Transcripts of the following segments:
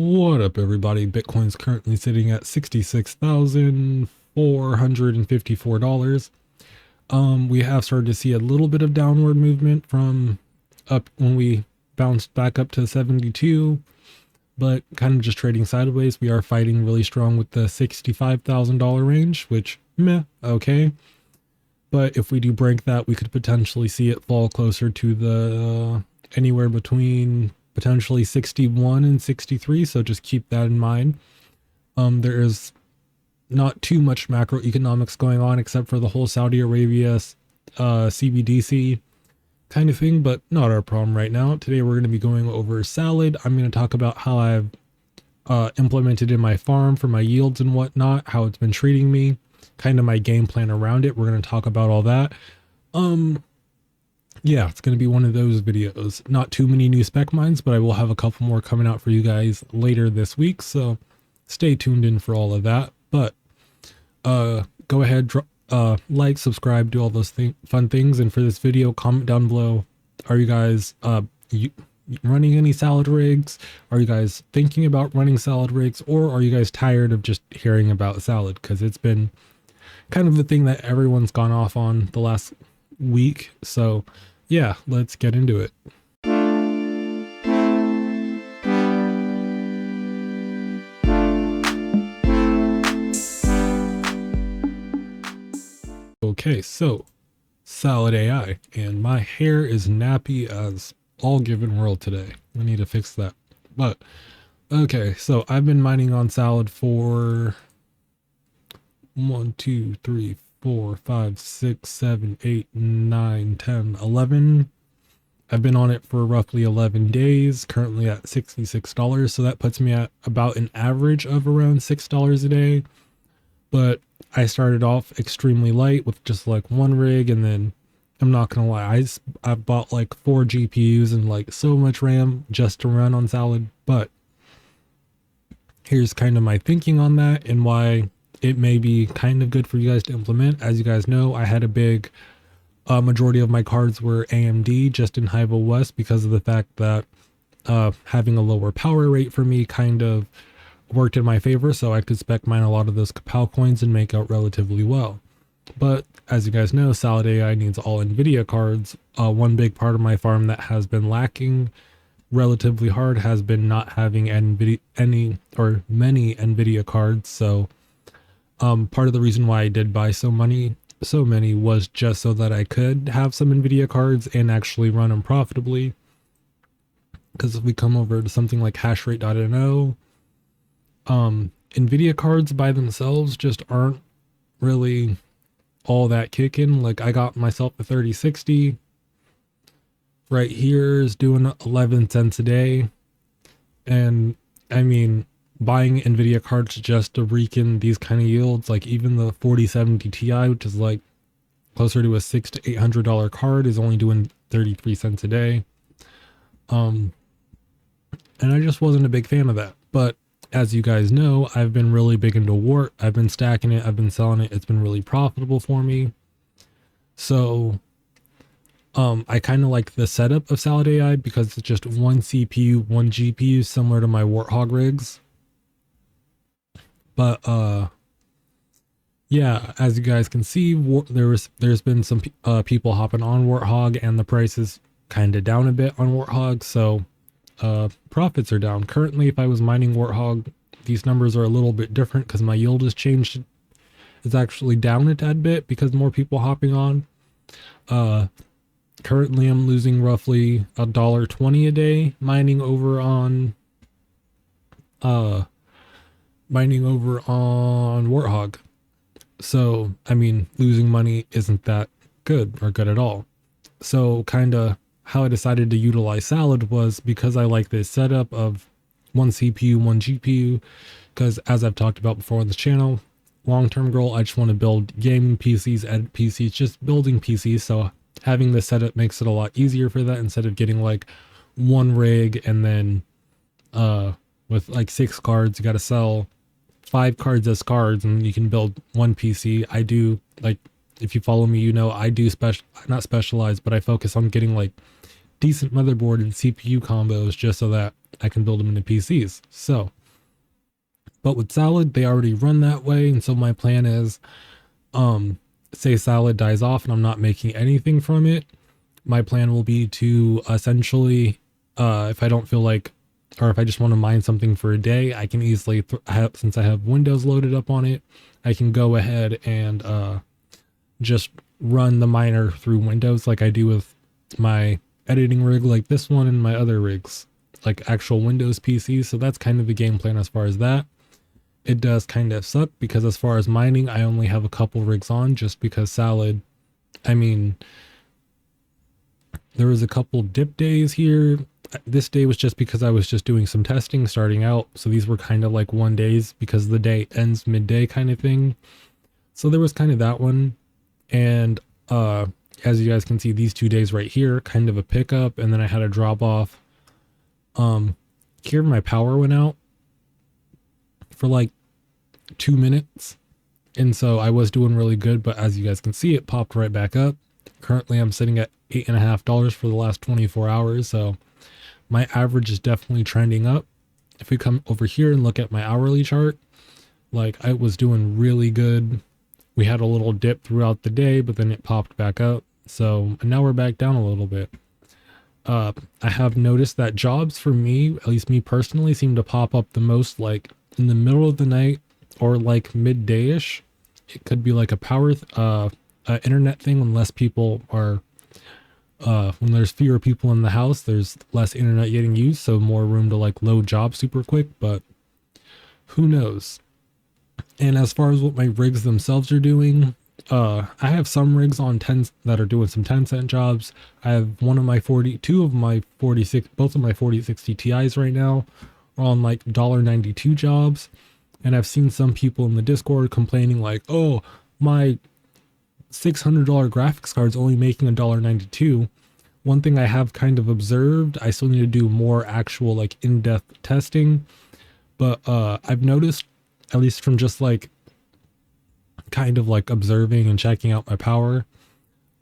What up, everybody? Bitcoin's currently sitting at $66,454. We have started to see a little bit of downward movement from up when we bounced back up to 72, but kind of just trading sideways. We are fighting really strong with the $65,000 range, which meh, okay. But if we do break that, we could potentially see it fall closer to the anywhere between potentially 61 and 63. So just keep that in mind. There is not too much macroeconomics going on except for the whole Saudi Arabia CBDC kind of thing, but not our problem right now. Today we're going to be going over Salad. I'm going to talk about how I've implemented in my farm for my yields and whatnot, how it's been treating me, kind of my game plan around it. We're going to talk about all that. Yeah, it's going to be one of those videos. Not too many new spec mines, but I will have a couple more coming out for you guys later this week, so stay tuned in for all of that. But go ahead, like, subscribe, do all those fun things. And for this video, comment down below, are you guys running any Salad rigs? Are you guys thinking about running Salad rigs? Or are you guys tired of just hearing about Salad? Because it's been kind of the thing that everyone's gone off on the last week. So yeah, let's get into it. Okay, so Salad AI, and my hair is nappy as all given world today. I need to fix that. But okay, so I've been mining on Salad for 1, 2, 3, 4, 5, 6, 7, 8, 9, 10, 11. I've been on it for roughly 11 days, currently at $66. So that puts me at about an average of around $6 a day. But I started off extremely light with just like one rig, and then I'm not gonna lie, I bought like 4 GPUs and like so much RAM just to run on Salad. But here's kind of my thinking on that and why it may be kind of good for you guys to implement. As you guys know, I had a big majority of my cards were AMD just in Hive OS because of the fact that having a lower power rate for me kind of worked in my favor, so I could spec mine a lot of those Kapow coins and make out relatively well. But as you guys know, Salad AI needs all NVIDIA cards. One big part of my farm that has been lacking relatively hard has been not having many NVIDIA cards. So part of the reason why I did buy so many was just so that I could have some NVIDIA cards and actually run them profitably. Because if we come over to something like hashrate.no, NVIDIA cards by themselves just aren't really all that kicking. Like I got myself a 3060 right here is doing 11 cents a day. And I mean, buying NVIDIA cards just to rake in these kind of yields, like even the 4070 Ti, which is like closer to a $600 to $800 card, is only doing 33 cents a day. And I just wasn't a big fan of that. But as you guys know, I've been really big into Wart. I've been stacking it. I've been selling it. It's been really profitable for me. So I kind of like the setup of Salad AI because it's just one CPU, one GPU, similar to my Warthog rigs. But yeah, as you guys can see, there's been some people hopping on Warthog, and the price is kind of down a bit on Warthog. So profits are down. Currently, if I was mining Warthog, these numbers are a little bit different because my yield has changed. It's actually down a tad bit because more people hopping on. Currently I'm losing roughly $1.20 a day mining over on Warthog. So I mean, losing money isn't that good or good at all. So kind of how I decided to utilize Salad was because I like this setup of one CPU, one GPU, because as I've talked about before on this channel, long-term goal, I just want to build gaming PCs, edit PCs, just building PCs. So having this setup makes it a lot easier for that instead of getting like one rig and then with like 6 cards, you got to sell 5 cards as cards and you can build one PC. I do, like, if you follow me, you know, I do not specialize, but I focus on getting like decent motherboard and CPU combos just so that I can build them into PCs. So, but with Salad, they already run that way. And so my plan is, say Salad dies off and I'm not making anything from it. My plan will be to essentially, if I don't feel like, or if I just want to mine something for a day, I can easily, since I have Windows loaded up on it, I can go ahead and just run the miner through Windows like I do with my editing rig like this one and my other rigs, like actual Windows PCs. So that's kind of the game plan as far as that. It does kind of suck because as far as mining, I only have a couple rigs on just because Salad, I mean, there was a couple dip days here. This day was just because I was just doing some testing starting out. So these were kind of like 1 days because the day ends midday kind of thing. So there was kind of that one. And as you guys can see, these 2 days right here, kind of a pickup. And then I had a drop off. Here my power went out for like 2 minutes. And so I was doing really good. But as you guys can see, it popped right back up. Currently, I'm sitting at $8.50 for the last 24 hours. So my average is definitely trending up. If we come over here and look at my hourly chart, like I was doing really good. We had a little dip throughout the day, but then it popped back up. So now we're back down a little bit. I have noticed that jobs for me, at least me personally, seem to pop up the most like in the middle of the night or like midday-ish. It could be like a power internet thing when less people are when there's fewer people in the house, there's less internet getting used, so more room to like load jobs super quick, but who knows. And as far as what my rigs themselves are doing, I have some rigs on 10s that are doing some 10-cent jobs. I have both of my 4060 Ti's right now are on like $1.92 jobs. And I've seen some people in the Discord complaining like, oh, my $600 graphics card's only making $1.92. One thing I have kind of observed, I still need to do more actual like in-depth testing, but I've noticed, at least from just like kind of like observing and checking out my power,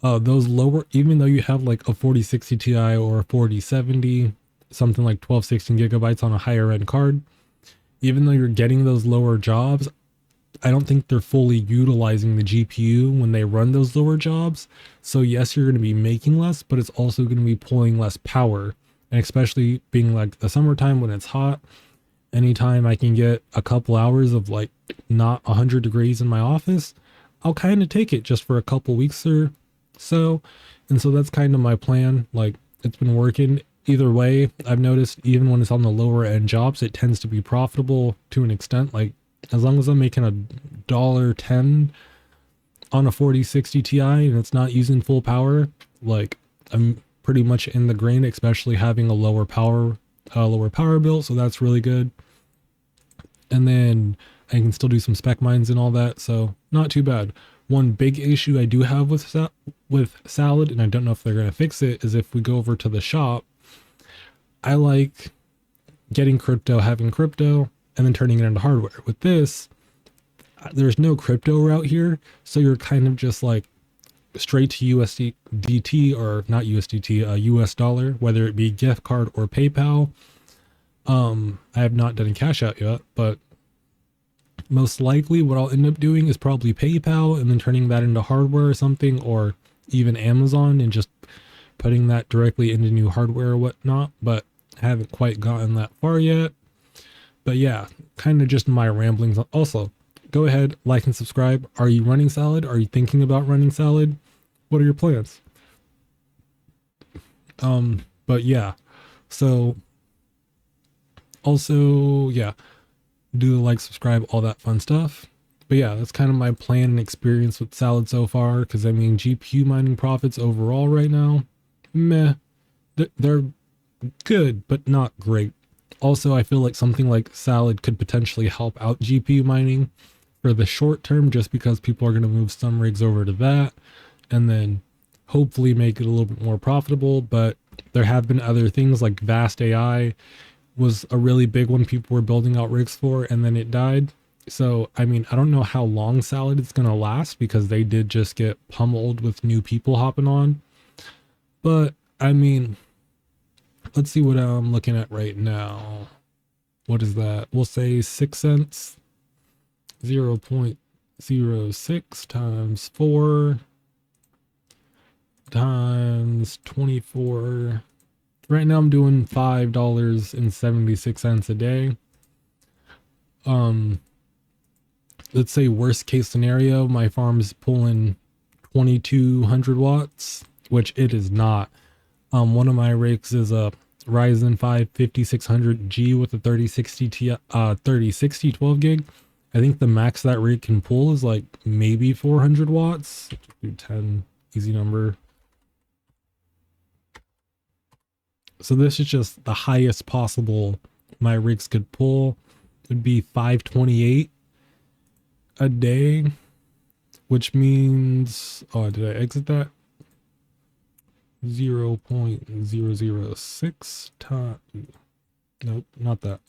those lower, even though you have like a 4060 Ti or a 4070, something like 1216 gigabytes on a higher end card, even though you're getting those lower jobs, I don't think they're fully utilizing the GPU when they run those lower jobs. So yes, you're going to be making less, but it's also going to be pulling less power. And especially being like the summertime when it's hot, anytime I can get a couple hours of like not 100 degrees in my office, I'll kind of take it just for a couple weeks or so. And so that's kind of my plan. Like it's been working either way. I've noticed even when it's on the lower end jobs, it tends to be profitable to an extent. Like as long as I'm making $1.10 on a 4060 Ti and it's not using full power, like I'm pretty much in the green, especially having a lower power bill. So that's really good. And then I can still do some spec mines and all that. So not too bad. One big issue I do have with Salad, and I don't know if they're going to fix it, is if we go over to the shop, I like getting crypto, having crypto, and then turning it into hardware. With this, there's no crypto route here, so you're kind of just like straight to USDT, or not USDT, US dollar, whether it be gift card or PayPal. I have not done a cash out yet, but most likely what I'll end up doing is probably PayPal and then turning that into hardware or something, or even Amazon and just putting that directly into new hardware or whatnot, but I haven't quite gotten that far yet. But yeah, kind of just my ramblings. Also, go ahead, like and subscribe. Are you running Salad? Are you thinking about running Salad? What are your plans? But yeah, so also, yeah, do the like, subscribe, all that fun stuff. But yeah, that's kind of my plan and experience with Salad so far. Cause I mean, GPU mining profits overall right now, meh, they're good, but not great. Also, I feel like something like Salad could potentially help out GPU mining for the short term, just because people are going to move some rigs over to that and then hopefully make it a little bit more profitable. But there have been other things like Vast AI was a really big one people were building out rigs for, and then it died. So, I mean, I don't know how long Salad is going to last because they did just get pummeled with new people hopping on. But I mean, let's see what I'm looking at right now. What is that? We'll say 6 cents. 0.06 times 4 times 24. Right now I'm doing $5.76 a day. Let's say worst case scenario, my farm's pulling 2200 watts, which it is not. One of my rigs is a Ryzen 5 5600G with a 3060 12 gig. I think the max that rig can pull is like maybe 400 watts. Do 10, easy number. So this is just the highest possible my rigs could pull. It'd be 528 a day, which means, oh, did I exit that? 0.006 times, nope, not that.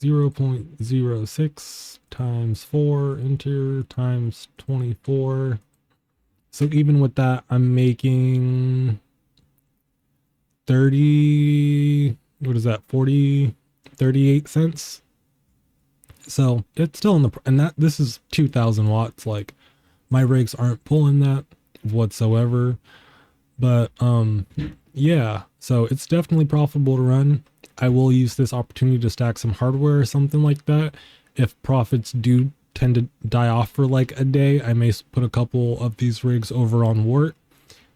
0.06 times 4 enter times 24. So even with that, I'm making 30, what is that, 38 cents. So it's still in the, and that this is 2000 watts. Like my rigs aren't pulling that whatsoever, but yeah, so it's definitely profitable to run. I will use this opportunity to stack some hardware or something like that. If profits do tend to die off for like a day, I may put a couple of these rigs over on Wart,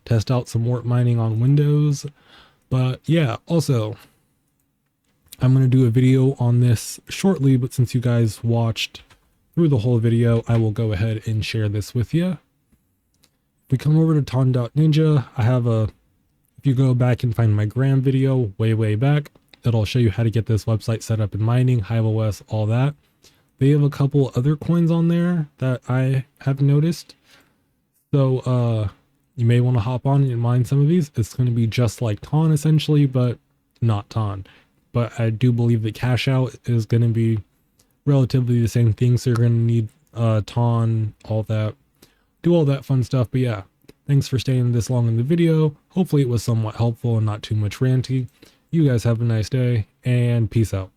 test out some Wart mining on Windows. But yeah, also I'm going to do a video on this shortly, but since you guys watched through the whole video, I will go ahead and share this with you. If we come over to ton.ninja, I have a, if you go back and find my Gram video way back, it'll show you how to get this website set up in mining, Hive OS, all that. They have a couple other coins on there that I have noticed. So you may want to hop on and mine some of these. It's going to be just like Ton essentially, but not Ton. But I do believe that cash out is going to be relatively the same thing. So you're going to need Ton, all that, do all that fun stuff. But yeah, thanks for staying this long in the video. Hopefully it was somewhat helpful and not too much ranty. You guys have a nice day and peace out.